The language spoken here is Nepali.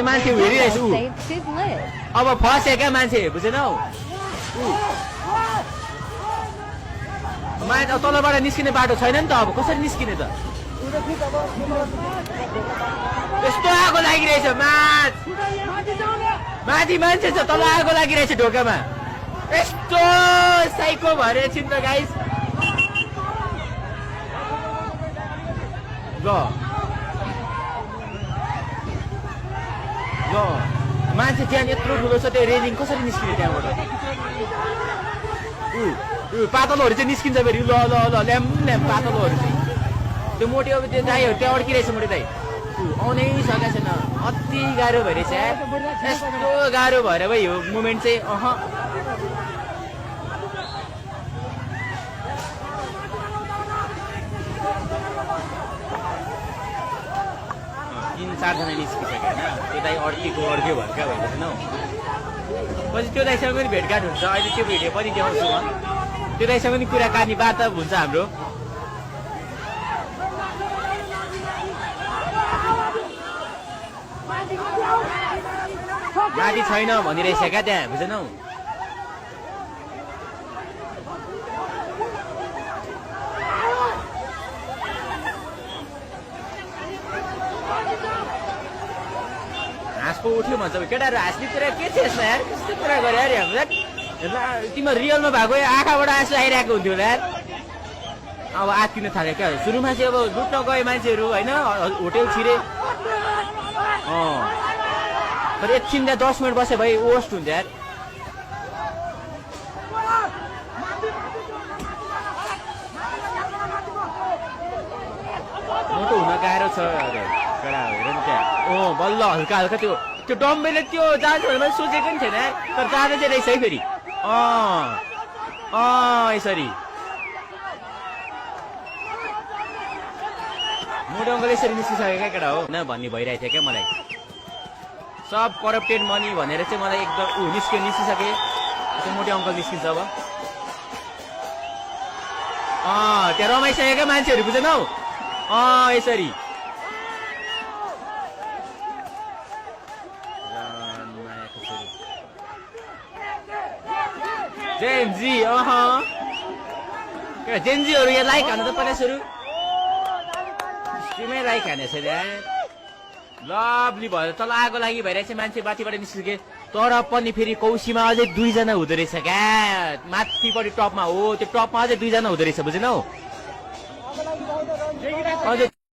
मान्छे हेरिरहेछ ऊ अब फस्यो क्या मान्छे बुझेनौ मान्छे तलबाट निस्किने बाटो छैन नि त अब कसरी निस्किने त यस्तो आगो लागिरहेछ माथि मान्छे छ तल आगो लागिरहेछ ढोकामा यस्तो साइको भएर एकछिन त गाइस ल मान्छे त्यहाँ यत्रो ठुलो छ त्यो रेलिङ कसरी निस्किने त्यहाँबाट पातलोहरू चाहिँ निस्किन्छ फेरि ल ल ल ल्याम ल्याम पातलोहरू चाहिँ त्यो मोटे अब त्यो दाईहरू त्यहाँ अड्किरहेछ मोटे दाई आउनै सकेको छैन अति गाह्रो भइरहेछ यस्तो गाह्रो भएर भाइ यो मुभमेन्ट चाहिँ 3-4 जना निस्किसक्यो होइन त्यो दाइ अड्क्यो भर्खा भइरहेन हौ पछि त्यो दाइसँग पनि भेटघाट हुन्छ अहिले त्यो भिडियो पनि देखाउँछु म त्यो दाइसँग पनि कुराकानी वार्ता हुन्छ हाम्रो माथि छैन भनिरहेछ क्या त्यहाँ बुझेनौ हाँसको उठ्यो भन्छ केटाहरू हाँस्ने कुरा के छ यसमा यार कस्तो कुरा गरे यार हाम्रो तिम्रो रियलमा भएको आँखाबाट आँसु आइरहेको हुन्थ्यो होला यार अब आत्तिन थाल्यो क्या सुरुमा चाहिँ अब लुट्न गए मान्छेहरू होइन होटेल छिरे तर एकछिन त्यहाँ 10 मिनट बस्यो भाइ वर्स्ट हुन्छ यार मोटो हुन गाह्रो छ केटा हेर नि त्यहाँ बल्ल हल्का हल्का त्यो डम्बेले त्यो जान्छ भने मैले सोचेको नि थिएन तर जाँदै चाहिँ रहेछ है फेरि यसरी मोटो अङ्कल यसरी निस्किसक्यो क्या केटा हो न भन्ने भइरहेको थियो क्या मलाई सब करप्टेड मनी भनेर चाहिँ मलाई एकदम निस्किसके त्यो मोटे अङ्कल निस्किन्छ अब त्यहाँ रमाइसक्यो क्या मान्छेहरू बुझेनौ यसरी जेनजी जेनजीहरू यहाँ लाइक हान्नु त पचासहरू स्ट्रिमै लाइक हानेछ त्यहाँ लभली भयो तल आगो लागि भइरहेछ मान्छे माथिबाट निस्किसके तर पनि फेरि कौशीमा अझै 2 जना हुँदो रहेछ क्या माथिपट्टि टपमा हो त्यो टपमा अझै 2 जना हुँदो रहेछ बुझेनौ अझै